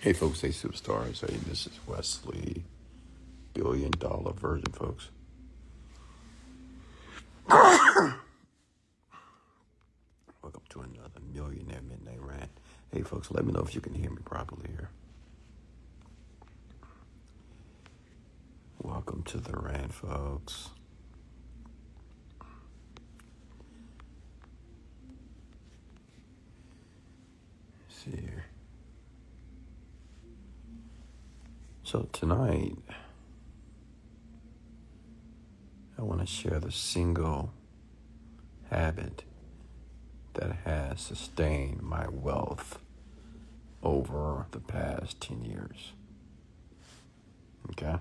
Hey folks, hey superstars, hey, this is Wesley, $1 billion Virgin, folks. Welcome to another Millionaire Midnight Rant. Hey folks, let me know if you can hear me properly here. Welcome to the rant, folks. Let's see here. So tonight, I want to share the single habit that has sustained my wealth over the past 10 years. Okay?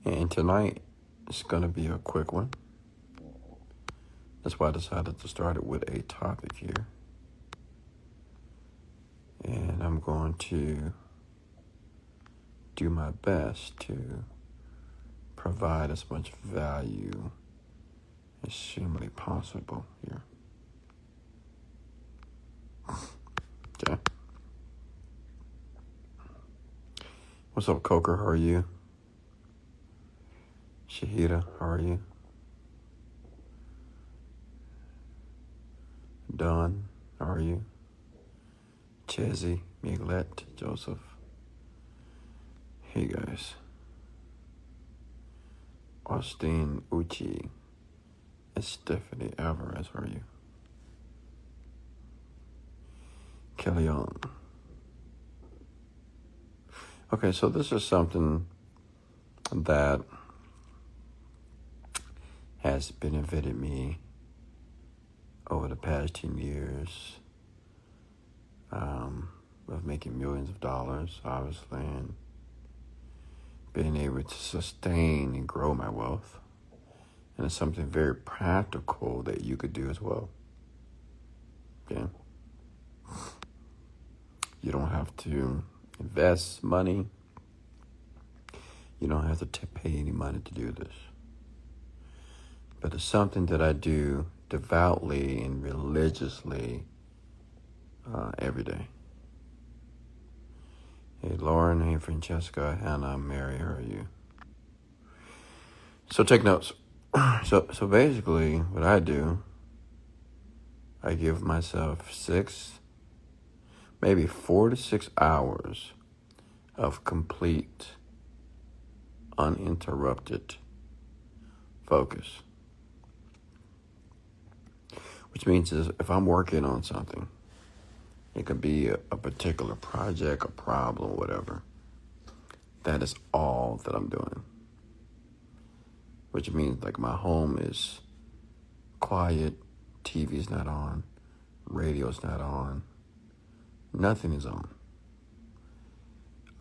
And tonight, it's going to be a quick one. That's why I decided to start it with a topic here. And I'm going to do my best to provide as much value as humanly possible here. Okay. What's up, Coker? How are you? Shahida, how are you? Don, how are you? Chezzy, Miguelette, Joseph. Hey guys. Austin Uchi and Stephanie Alvarez, how are you? Kelly Young. Okay, so this is something that has benefited me over the past 10 years of making millions of dollars, obviously, and being able to sustain and grow my wealth. And it's something very practical that you could do as well. Okay? You don't have to invest money. You don't have to pay any money to do this. But it's something that I do devoutly and religiously every day. Hey, Lauren. Hey, Francesca. Hannah. Mary. How are you? So take notes. So basically, what I do, I give myself 4 to 6 hours of complete, uninterrupted focus. Which means if I'm working on something, it could be a particular project, a problem, whatever. That is all that I'm doing. Which means like my home is quiet, TV's not on, radio's not on, nothing is on.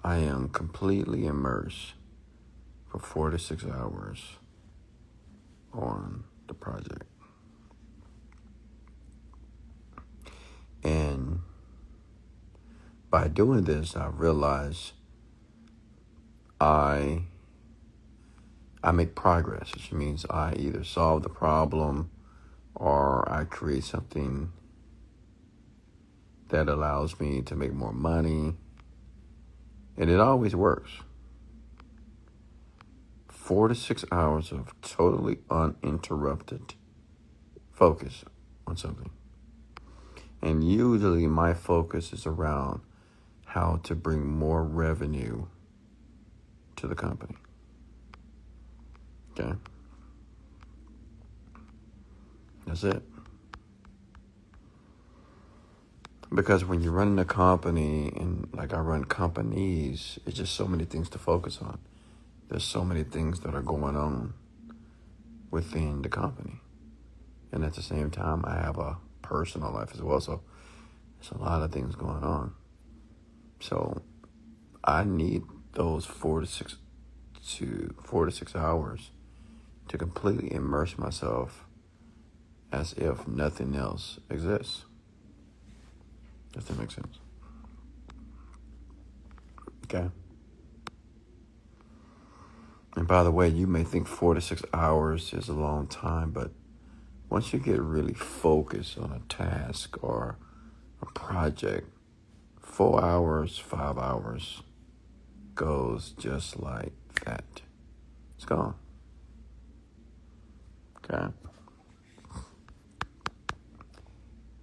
I am completely immersed for 4 to 6 hours on the project. And by doing this, I realize I make progress, which means I either solve the problem or I create something that allows me to make more money. And it always works. 4 to 6 hours of totally uninterrupted focus on something. And usually my focus is around how to bring more revenue to the company. Okay? That's it. Because when you're running a company, and like I run companies, it's just so many things to focus on. There's so many things that are going on within the company. And at the same time, I have a personal life as well. So there's a lot of things going on. So I need those 4 to 6 hours to completely immerse myself as if nothing else exists. If that makes sense. Okay. And by the way, you may think 4 to 6 hours is a long time, but once you get really focused on a task or a project, 4 hours, 5 hours goes just like that. It's gone. Okay?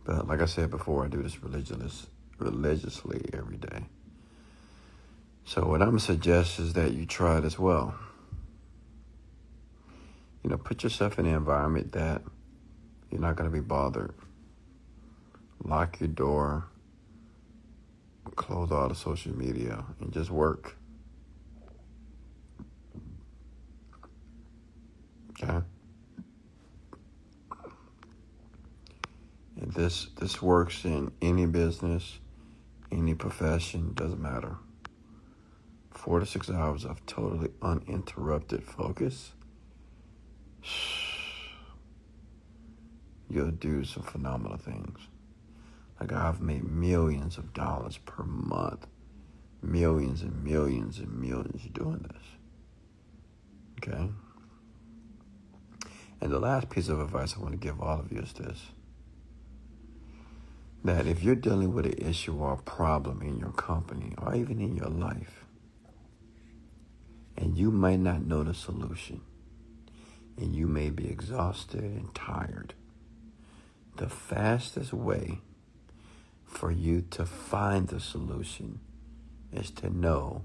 But like I said before, I do this religiously every day. So what I'm going to suggest is that you try it as well. Put yourself in an environment that you're not going to be bothered. Lock your door. Close all the social media and just work. Okay? And this works in any business, any profession, doesn't matter. 4 to 6 hours of totally uninterrupted focus. You'll do some phenomenal things. Like, I've made millions of dollars per month. Millions and millions and millions doing this. Okay? And the last piece of advice I want to give all of you is this. That if you're dealing with an issue or a problem in your company or even in your life, and you might not know the solution, and you may be exhausted and tired, the fastest way for you to find the solution is to know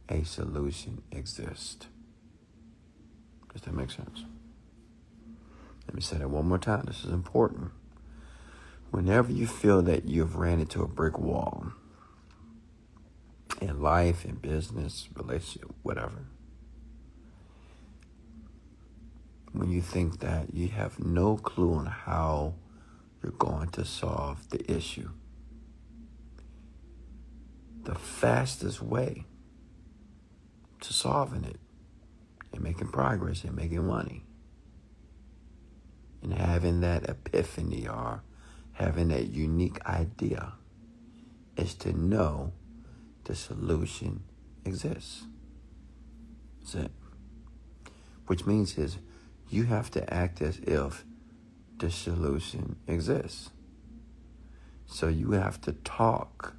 a solution exists. Does that make sense? Let me say that one more time. This is important. Whenever you feel that you've ran into a brick wall in life, in business, relationship, whatever, when you think that you have no clue on how you're going to solve the issue, the fastest way to solving it and making progress and making money and having that epiphany or having that unique idea is to know the solution exists. That's it. Which means is you have to act as if the solution exists. So you have to talk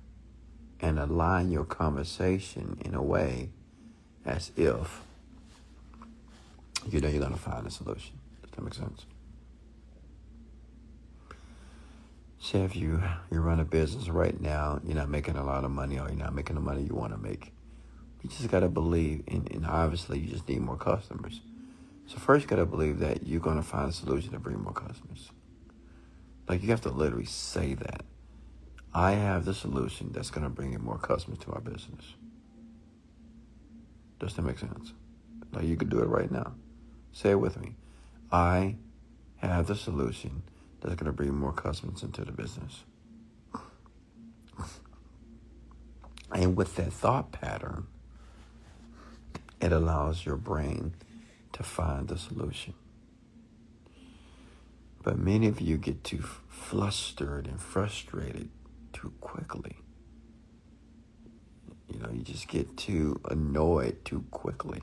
and align your conversation in a way as if you're going to find a solution. Does that make sense? Say if you run a business right now, you're not making a lot of money or you're not making the money you want to make. You just got to believe, and obviously you just need more customers. So first you got to believe that you're going to find a solution to bring more customers. Like, you have to literally say that. I have the solution that's going to bring in more customers to our business. Does that make sense? Like, you could do it right now. Say it with me. I have the solution that's going to bring more customers into the business. And with that thought pattern, it allows your brain to find the solution. But many of you get too flustered and frustrated too quickly. You just get too annoyed too quickly.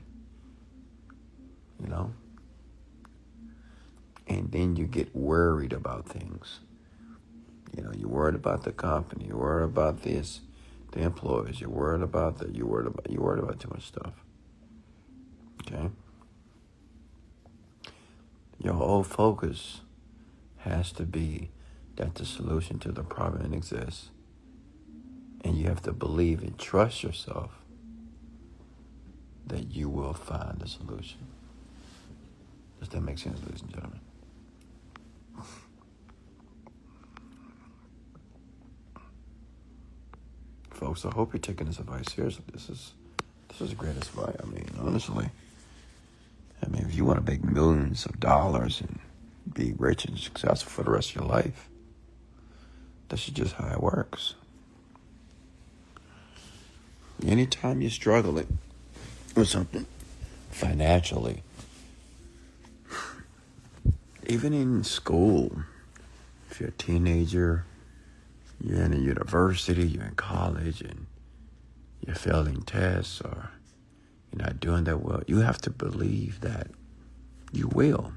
And then you get worried about things. You're worried about the company. You're worried about this, the employees. You're worried about that. You're worried about too much stuff. Okay? Your whole focus has to be that the solution to the problem exists. And you have to believe and trust yourself that you will find a solution. Does that make sense, ladies and gentlemen? Folks, I hope you're taking this advice seriously. This is great advice. Honestly. If you want to make millions of dollars and be rich and successful for the rest of your life, that's just how it works. Anytime you're struggling with something financially, even in school, if you're a teenager, you're in a university, you're in college, and you're failing tests or you're not doing that well, you have to believe that you will.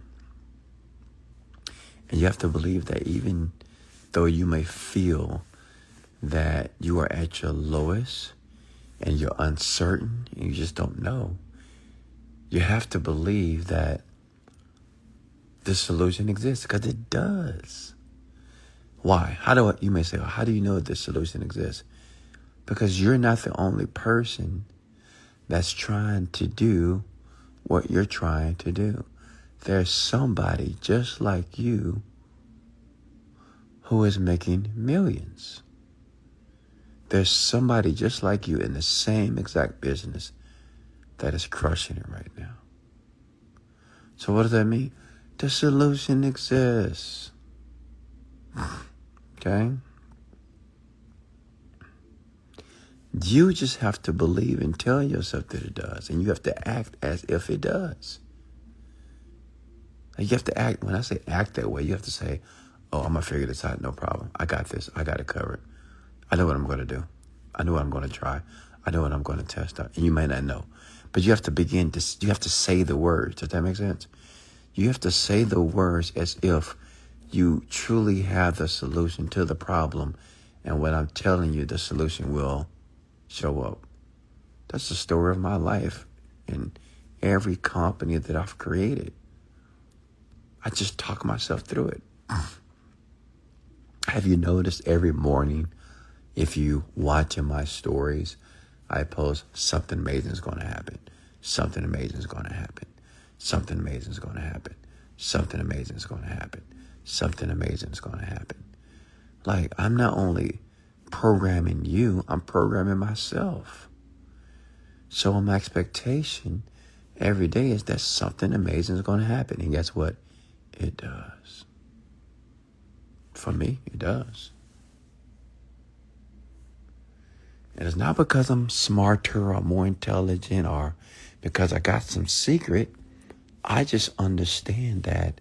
And you have to believe that even though you may feel that you are at your lowest and you're uncertain and you just don't know, you have to believe that the solution exists, because it does. Why? You may say, well, how do you know this solution exists? Because you're not the only person that's trying to do what you're trying to do. There's somebody just like you who is making millions. There's somebody just like you in the same exact business that is crushing it right now. So what does that mean? The solution exists. Okay? You just have to believe and tell yourself that it does. And you have to act as if it does. Like you have to act, when I say act that way, you have to say, oh, I'm going to figure this out, no problem. I got this. I got it covered. I know what I'm going to do. I know what I'm going to try. I know what I'm going to test out. And you may not know. But you have to you have to say the words. Does that make sense? You have to say the words as if you truly have the solution to the problem. And when I'm telling you, the solution will show up. That's the story of my life in every company that I've created. I just talk myself through it. Have you noticed every morning, if you watch in my stories, I post something amazing is going to happen. Something amazing is going to happen. Something amazing is going to happen. Something amazing is going to happen. Something amazing is going to happen. Like, I'm not only programming you, I'm programming myself. So my expectation every day is that something amazing is going to happen. And guess what? It does. For me, it does. And it's not because I'm smarter or more intelligent or because I got some secret. I just understand that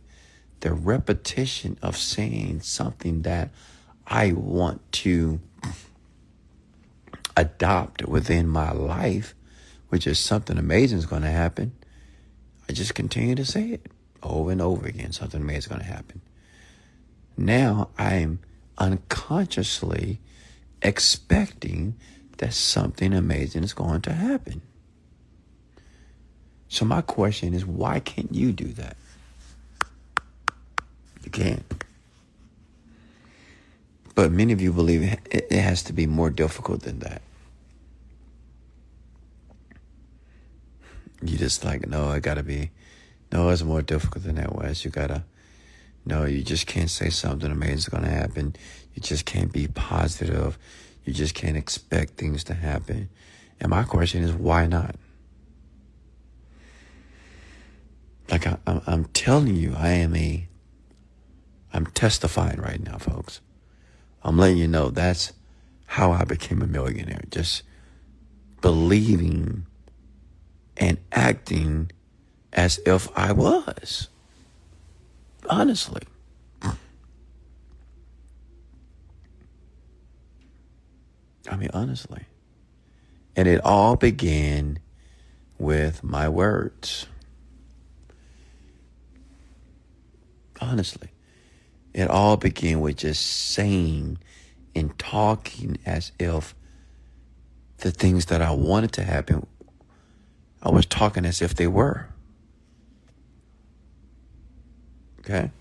the repetition of saying something that I want to adopt within my life, which is something amazing is going to happen, I just continue to say it over and over again. Something amazing is going to happen. Now I'm unconsciously expecting that something amazing is going to happen. So my question is, why can't you do that? You can't. But many of you believe it has to be more difficult than that. You just like, no, it's more difficult than that, Wes. You just can't say something amazing is going to happen. You just can't be positive. You just can't expect things to happen. And my question is, why not? Like I'm telling you, I'm testifying right now, folks. I'm letting you know that's how I became a millionaire. Just believing and acting as if I was. Honestly. Honestly. And it all began with my words. Honestly. It all began with just saying and talking as if the things that I wanted to happen, I was talking as if they were. Okay?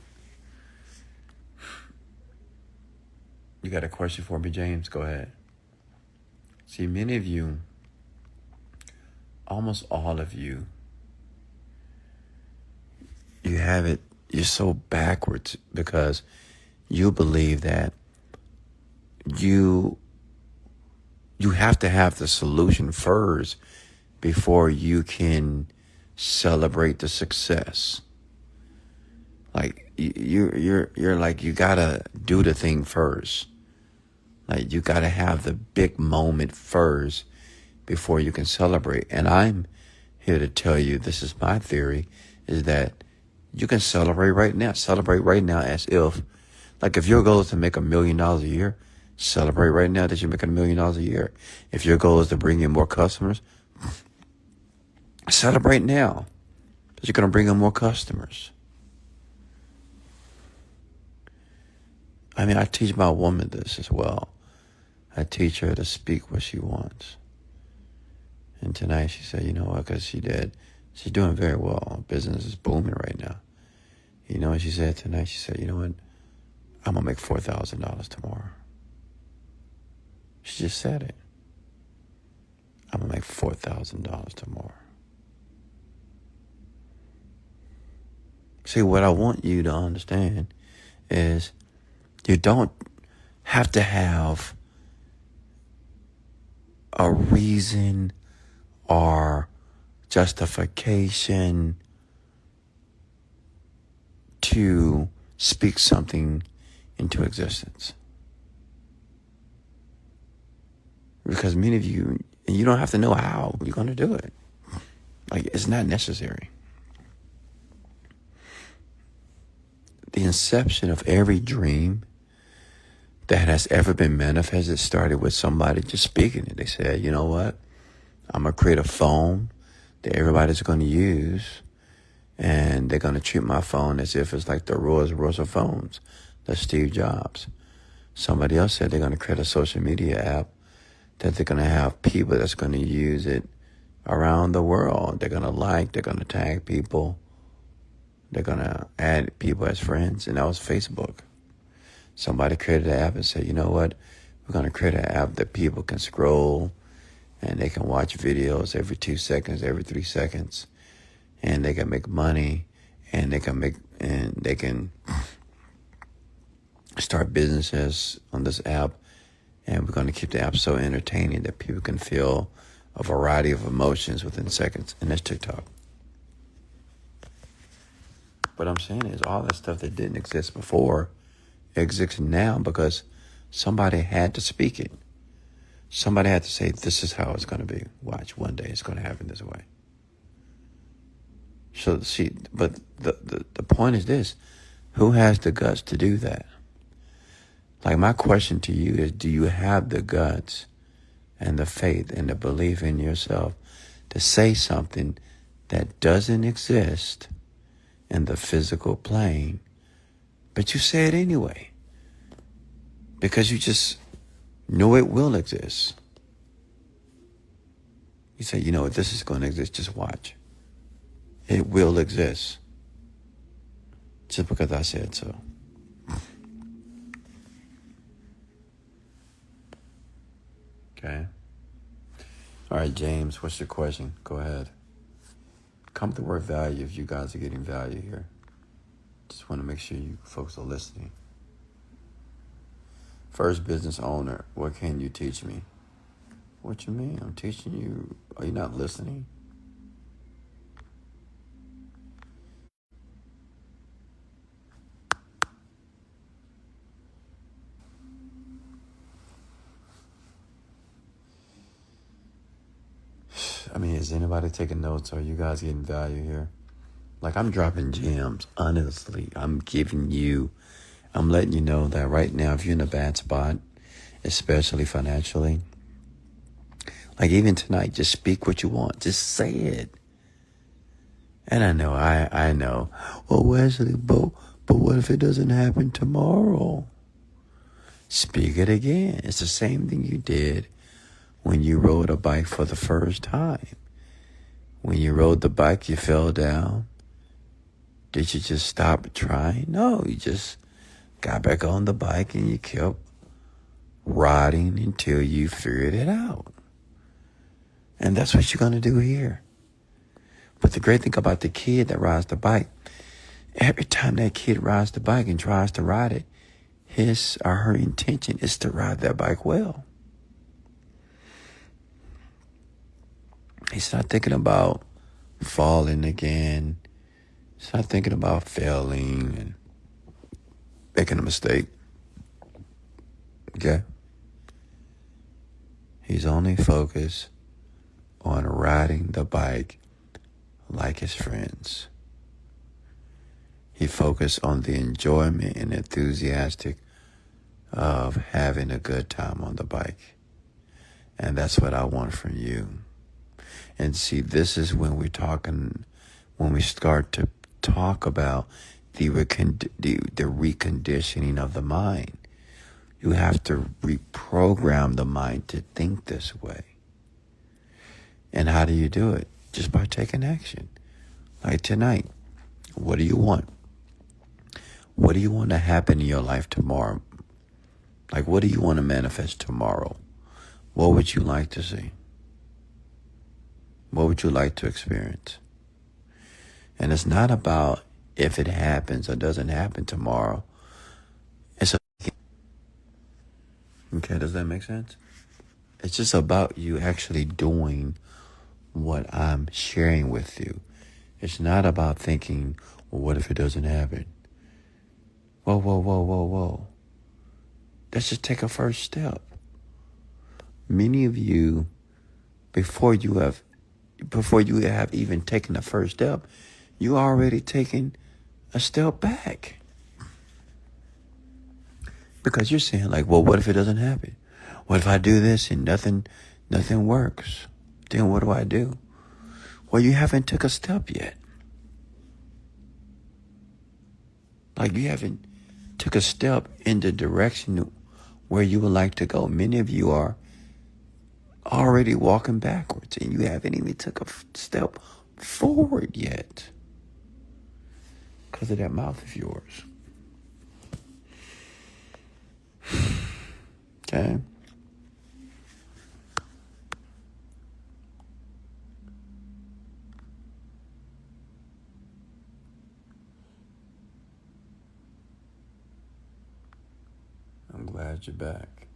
You got a question for me, James? Go ahead. See, many of you, almost all of you, you have it, you're so backwards because you believe that you have to have the solution first before you can celebrate the success. Like you're like, you gotta do the thing first. Like you gotta have the big moment first before you can celebrate. And I'm here to tell you, this is my theory, is that you can celebrate right now. Celebrate right now as if, like if your goal is to make $1 million a year, celebrate right now that you're making $1 million a year. If your goal is to bring in more customers, celebrate now that you're going to bring in more customers. I mean, I teach my woman this as well. I teach her to speak what she wants. And tonight she said, you know what, because she's doing very well. Her business is booming right now. You know what she said tonight? She said, you know what, I'm going to make $4,000 tomorrow. She just said it. I'm going to make $4,000 tomorrow. See, what I want you to understand is you don't have to have a reason or justification to speak something into existence. Because many of you, and you don't have to know how you're going to do it. Like, it's not necessary. The inception of every dream that has ever been manifested started with somebody just speaking it. They said, you know what? I'm going to create a phone that everybody's going to use, and they're going to treat my phone as if it's like the Rolls Royce of phones. That's Steve Jobs. Somebody else said they're going to create a social media app that they're going to have people that's going to use it around the world. They're going to they're going to tag people. They're going to add people as friends, and that was Facebook. Somebody created an app and said, you know what? We're going to create an app that people can scroll, and they can watch videos every 2 seconds, every 3 seconds, and they can make money, and they can start businesses on this app, and we're going to keep the app so entertaining that people can feel a variety of emotions within seconds, and that's TikTok. What I'm saying is all that stuff that didn't exist before exists now because somebody had to speak it. Somebody had to say, this is how it's going to be. Watch, one day it's going to happen this way. So, see, but the point is this. Who has the guts to do that? Like, my question to you is, do you have the guts and the faith and the belief in yourself to say something that doesn't exist in the physical plane, but you say it anyway because you just know it will exist? You say, you know what, this is going to exist, just watch. It will exist. Just because I said so. Okay. All right, James, what's your question? Go ahead. Come to work value if you guys are getting value here. Just want to make sure you folks are listening. First business owner, what can you teach me? What you mean? I'm teaching you. Are you not listening? I mean, is anybody taking notes? Are you guys getting value here? Like, I'm dropping gems, honestly. I'm letting you know that right now, if you're in a bad spot, especially financially, like even tonight, just speak what you want. Just say it. And I know. Well, Wesley, but what if it doesn't happen tomorrow? Speak it again. It's the same thing you did when you rode a bike for the first time. When you rode the bike, you fell down. Did you just stop trying? No, you just got back on the bike and you kept riding until you figured it out. And that's what you're going to do here. But the great thing about the kid that rides the bike, every time that kid rides the bike and tries to ride it, his or her intention is to ride that bike well. He's not thinking about falling again. He's not thinking about failing and making a mistake. Okay? He's only focused on riding the bike like his friends. He focused on the enjoyment and enthusiastic of having a good time on the bike. And that's what I want from you. And see, this is when we start to talk about the reconditioning of the mind. You have to reprogram the mind to think this way. And how do you do it? Just by taking action. Like tonight, what do you want? What do you want to happen in your life tomorrow? Like, what do you want to manifest tomorrow? What would you like to see? What would you like to experience? And it's not about if it happens or doesn't happen tomorrow. Okay, does that make sense? It's just about you actually doing what I'm sharing with you. It's not about thinking, well, what if it doesn't happen? Whoa. Let's just take a first step. Many of you, before you have even taken the first step, you already taken a step back. Because you're saying like, well, what if it doesn't happen? What if I do this and nothing works? Then what do I do? Well, you haven't took a step yet. Like you haven't took a step in the direction where you would like to go. Many of you are already walking backwards and you haven't even took a step forward yet because of that mouth of yours. Okay? I'm glad you're back.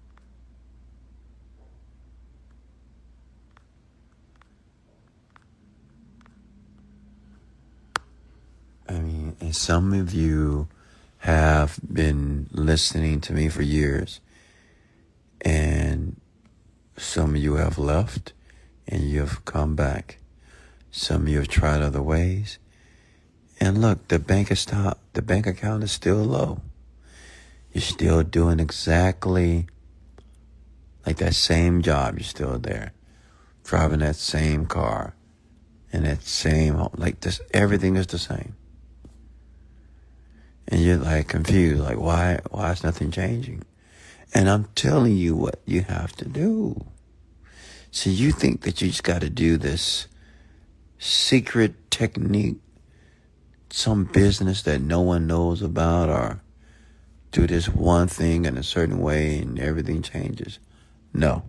I mean, and some of you have been listening to me for years, and some of you have left and you have come back. Some of you have tried other ways. And look, the bank account is still low. You're still doing exactly like that same job. You're still there, driving that same car, and that same home. Like this, everything is the same. And you're like confused, like why is nothing changing? And I'm telling you what you have to do. So you think that you just got to do this secret technique, some business that no one knows about, or do this one thing in a certain way and everything changes. No.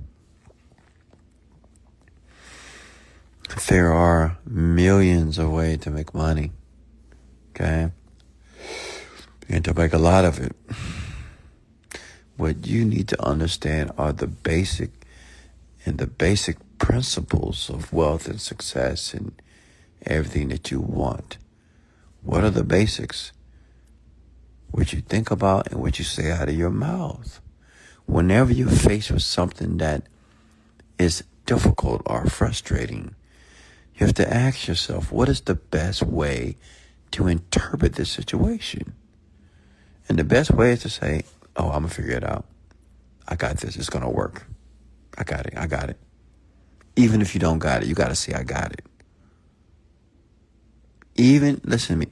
There are millions of ways to make money. Okay? And to make a lot of it. What you need to understand are the basic principles of wealth and success and everything that you want. What are the basics? What you think about and what you say out of your mouth. Whenever you're faced with something that is difficult or frustrating, you have to ask yourself, what is the best way to interpret this situation? And the best way is to say, oh, I'm going to figure it out. I got this. It's going to work. I got it. Even if you don't got it, you got to say, I got it. Listen to me,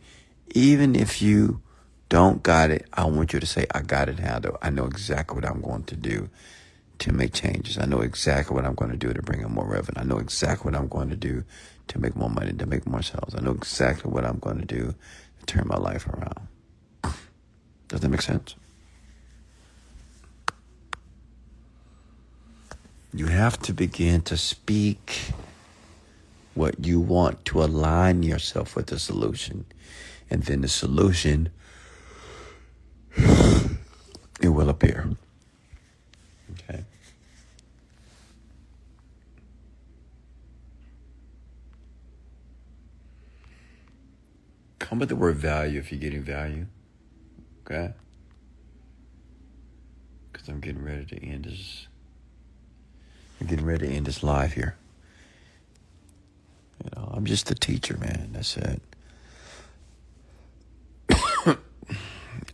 even if you don't got it, I want you to say, I got it handled. I know exactly what I'm going to do to make changes. I know exactly what I'm going to do to bring in more revenue. I know exactly what I'm going to do to make more money, to make more sales. I know exactly what I'm going to do to turn my life around. Does that make sense? You have to begin to speak what you want to align yourself with the solution. And then the solution, it will appear. Okay? Come with the word value if you're getting value. Okay? Because I'm getting ready to end this. Live here. You know, I'm just a teacher, man. That's it.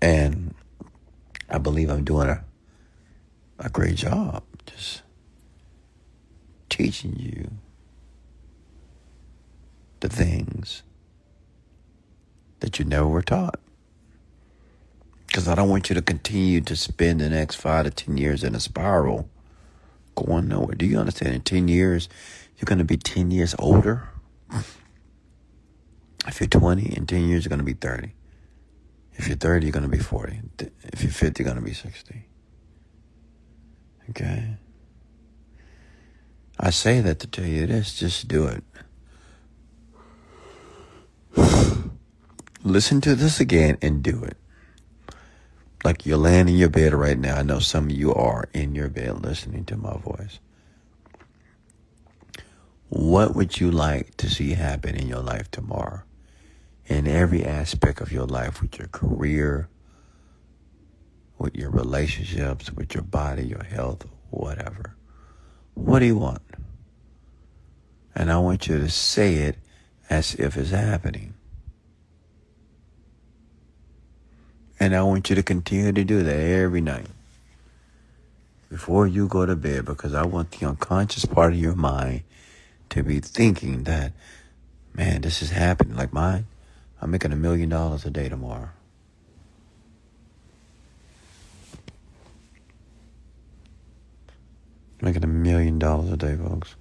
And I believe I'm doing a great job just teaching you the things that you never were taught. Because Because I don't want you to continue to spend the next 5 to 10 years in a spiral going nowhere. Do you understand? In 10 years, you're going to be 10 years older. If you're 20, in 10 years, you're going to be 30. If you're 30, you're going to be 40. If you're 50, you're going to be 60. Okay? I say that to tell you this. Just do it. Listen to this again and do it. Like you're laying in your bed right now. I know some of you are in your bed listening to my voice. What would you like to see happen in your life tomorrow? In every aspect of your life, with your career, with your relationships, with your body, your health, whatever. What do you want? And I want you to say it as if it's happening. And I want you to continue to do that every night before you go to bed, because I want the unconscious part of your mind to be thinking that, man, this is happening. Like mine, I'm making $1 million a day tomorrow. Making $1 million a day, folks.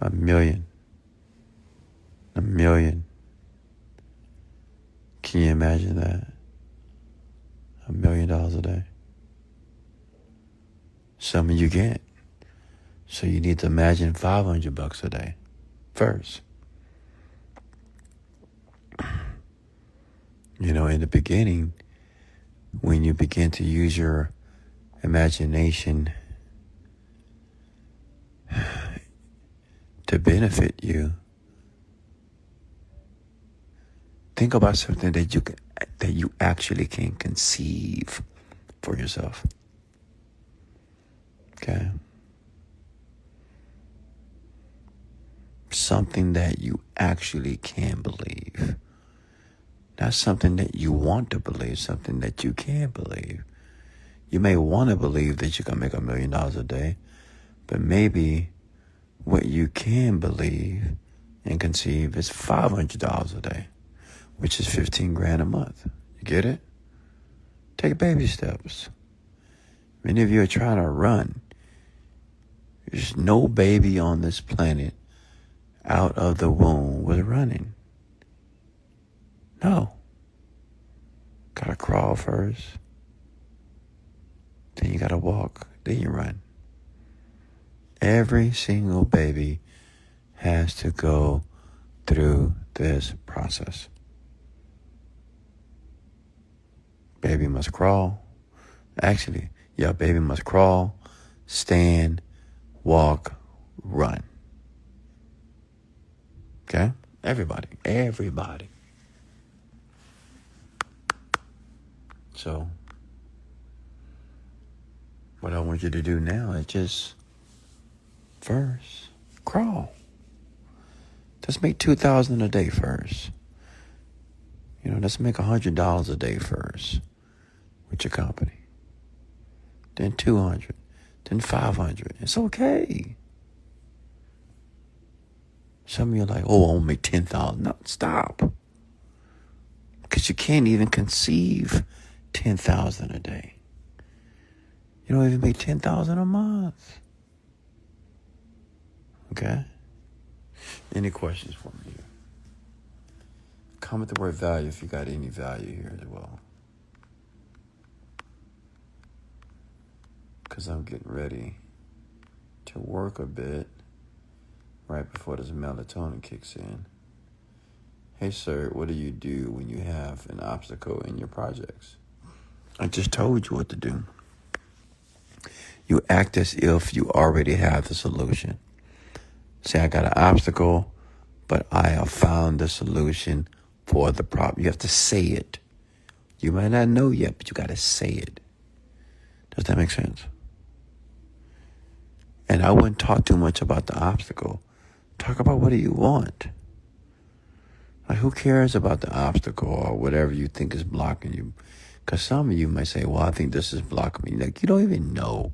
$1 million. $1 million. Can you imagine that? $1 million a day. Some of you can't. So you need to imagine $500 a day first. You know, in the beginning, when you begin to use your imagination to benefit you, think about something that you actually can conceive for yourself. Okay? Something that you actually can believe. Not something that you want to believe, something that you can believe. You may want to believe that you can make $1 million a day, but maybe what you can believe and conceive is $500 a day, which is $15,000 a month. You get it? Take baby steps. Many of you are trying to run. There's no baby on this planet out of the womb was running. No. Gotta crawl first. Then you gotta walk. Then you run. Every single baby has to go through this process. Baby must crawl. Actually, baby must crawl, stand, walk, run. Okay? Everybody. So, what I want you to do now is just first crawl. Let's make $2,000 a day first. You know, let's make $100 a day first with your company. Then $200, then $500. It's okay. Some of you are like, oh, I want to make $10,000. No, stop. Because you can't even conceive $10,000 a day. You don't even make $10,000 a month. Okay? Any questions for me here? Comment the word value if you got any value here as well. Because I'm getting ready to work a bit right before this melatonin kicks in. Hey, sir, what do you do when you have an obstacle in your projects? I just told you what to do. You act as if you already have the solution. Say, I got an obstacle, but I have found the solution for the problem. You have to say it. You might not know yet, but you got to say it. Does that make sense? And I wouldn't talk too much about the obstacle. Talk about what do you want. Like, who cares about the obstacle or whatever you think is blocking you? Because some of you might say, well, I think this is blocking me. Like, you don't even know.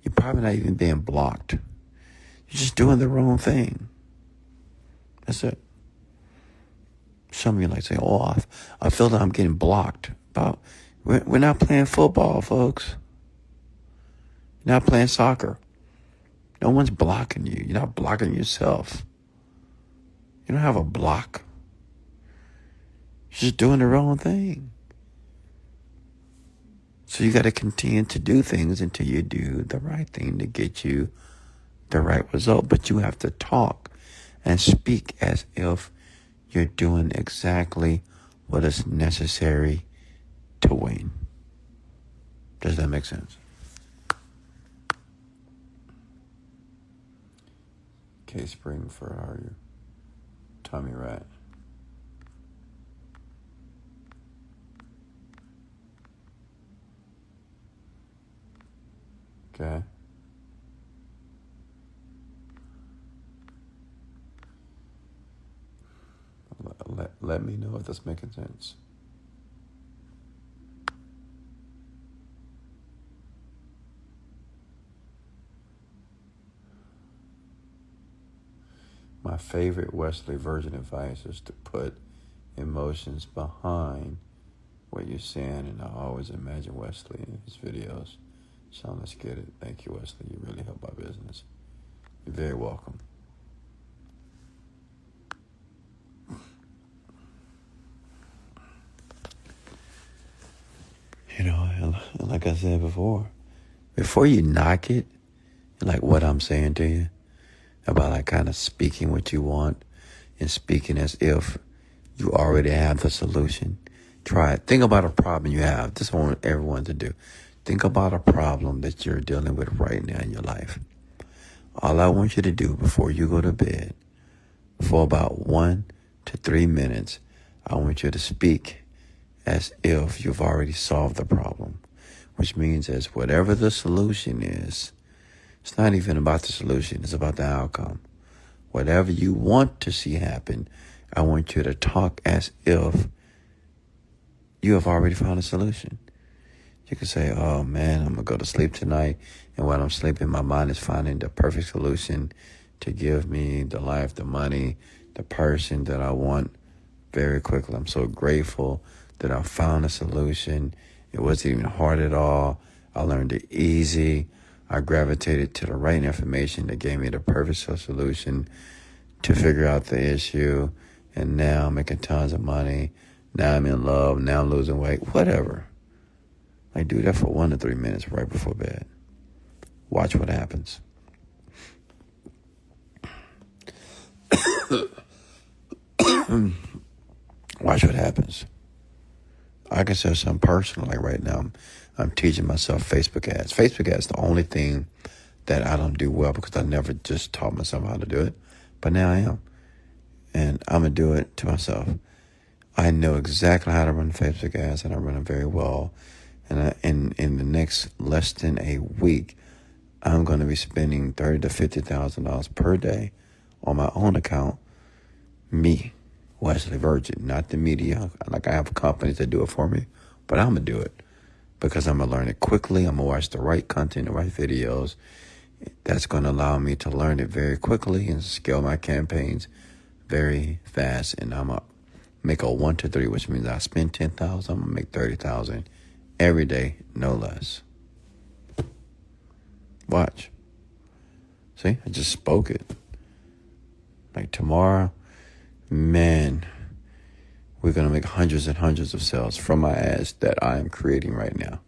You're probably not even being blocked. You're just doing the wrong thing. That's it. Some of you like say, oh, I feel that I'm getting blocked. We're not playing football, folks. You're not playing soccer. No one's blocking you. You're not blocking yourself. You don't have a block. You're just doing the wrong thing. So you got to continue to do things until you do the right thing to get you the right result. But you have to talk and speak as if you're doing exactly what is necessary to win. Does that make sense? K Spring for are you? Tommy Rat. Okay. Let me know if that's making sense. My favorite Wesley Virgin advice is to put emotions behind what you're saying, and I always imagine Wesley in his videos. So let's get it. Thank you, Wesley. You really help my business. You're very welcome. You know, and like I said before you knock it, like what I'm saying to you, about like kind of speaking what you want and speaking as if you already have the solution. Try it. Think about a problem you have. This is what I want everyone to do. Think about a problem that you're dealing with right now in your life. All I want you to do before you go to bed, for about 1 to 3 minutes, I want you to speak as if you've already solved the problem, which means as whatever the solution is, it's not even about the solution, it's about the outcome. Whatever you want to see happen, I want you to talk as if you have already found a solution. You can say, oh man, I'm going to go to sleep tonight, and while I'm sleeping, my mind is finding the perfect solution to give me the life, the money, the person that I want very quickly. I'm so grateful that I found a solution. It wasn't even hard at all. I learned it easy. I gravitated to the right information that gave me the perfect solution to figure out the issue. And now I'm making tons of money. Now I'm in love. Now I'm losing weight. Whatever. I do that for 1 to 3 minutes right before bed. Watch what happens. Watch what happens. I can say something personal. Like right now, I'm teaching myself Facebook ads. Facebook ads is the only thing that I don't do well because I never just taught myself how to do it. But now I am. And I'm going to do it to myself. I know exactly how to run Facebook ads, and I run them very well. And in the next less than a week, I'm going to be spending $30,000 to $50,000 per day on my own account. Me, Wesley Virgin, not the media. Like I have companies that do it for me, but I'm going to do it because I'm going to learn it quickly. I'm going to watch the right content, the right videos. That's going to allow me to learn it very quickly and scale my campaigns very fast. And I'm going to make a 1 to 3, which means I spend $10,000, I'm going to make $30,000 every day, no less. Watch. See, I just spoke it. Like tomorrow, man, we're going to make hundreds and hundreds of sales from my ads that I am creating right now.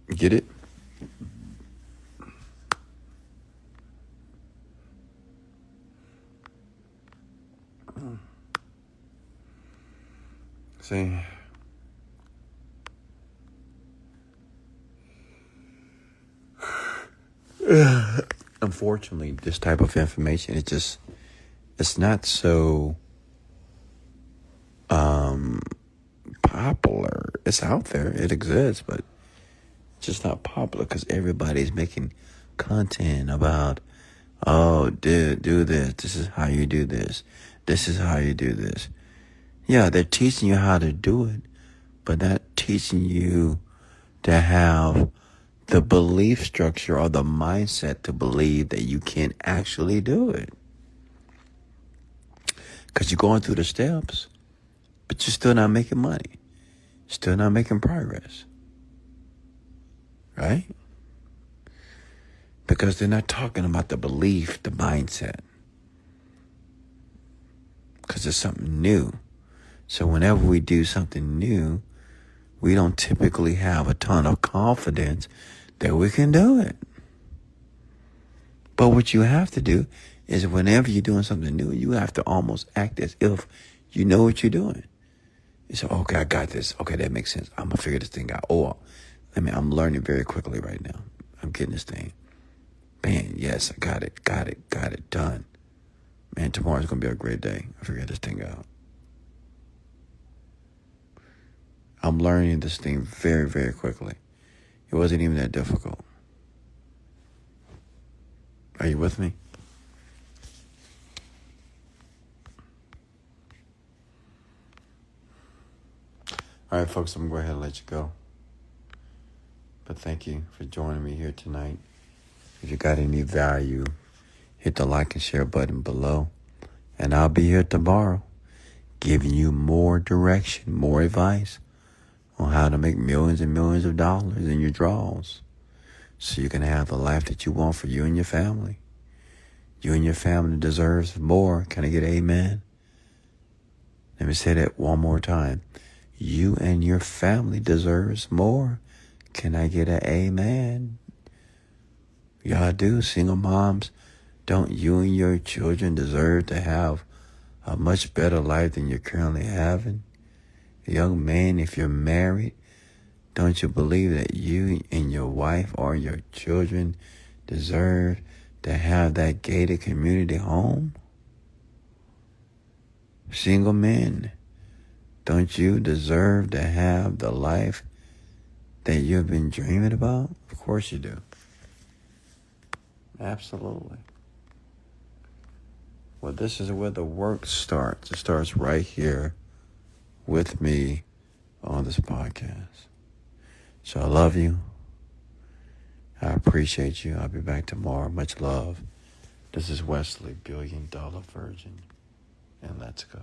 Get it? See? Unfortunately, this type of information, it's not so popular. It's out there. It exists, but it's just not popular because everybody's making content about, oh, dude, do this. This is how you do this. This is how you do this. Yeah, they're teaching you how to do it, but not teaching you to have the belief structure or the mindset to believe that you can actually do it. Because you're going through the steps, but you're still not making money. still not making progress. Right? Because they're not talking about the belief, the mindset. Because it's something new. So whenever we do something new, we don't typically have a ton of confidence that we can do it. But what you have to do is whenever you're doing something new, you have to almost act as if you know what you're doing. You say, okay, I got this. Okay, that makes sense. I'm going to figure this thing out. I'm learning very quickly right now. I'm getting this thing. Man, yes, I got it, done. Man, tomorrow's going to be a great day. I figured this thing out. I'm learning this thing very, very quickly. It wasn't even that difficult. Are you with me? All right, folks, I'm going to go ahead and let you go. But thank you for joining me here tonight. If you got any value, hit the like and share button below. And I'll be here tomorrow giving you more direction, more advice on how to make millions and millions of dollars in your draws so you can have the life that you want for you and your family. You and your family deserves more. Can I get an amen? Let me say that one more time. You and your family deserves more. Can I get an amen? Y'all do. Single moms, don't you and your children deserve to have a much better life than you're currently having? Young man, if you're married, don't you believe that you and your wife or your children deserve to have that gated community home? Single men, don't you deserve to have the life that you've been dreaming about? Of course you do. Absolutely. Well, this is where the work starts. It starts right here with me on this podcast. So I love you. I appreciate you. I'll be back tomorrow. Much love. This is Wesley, $1 Billion Virgin. And let's go.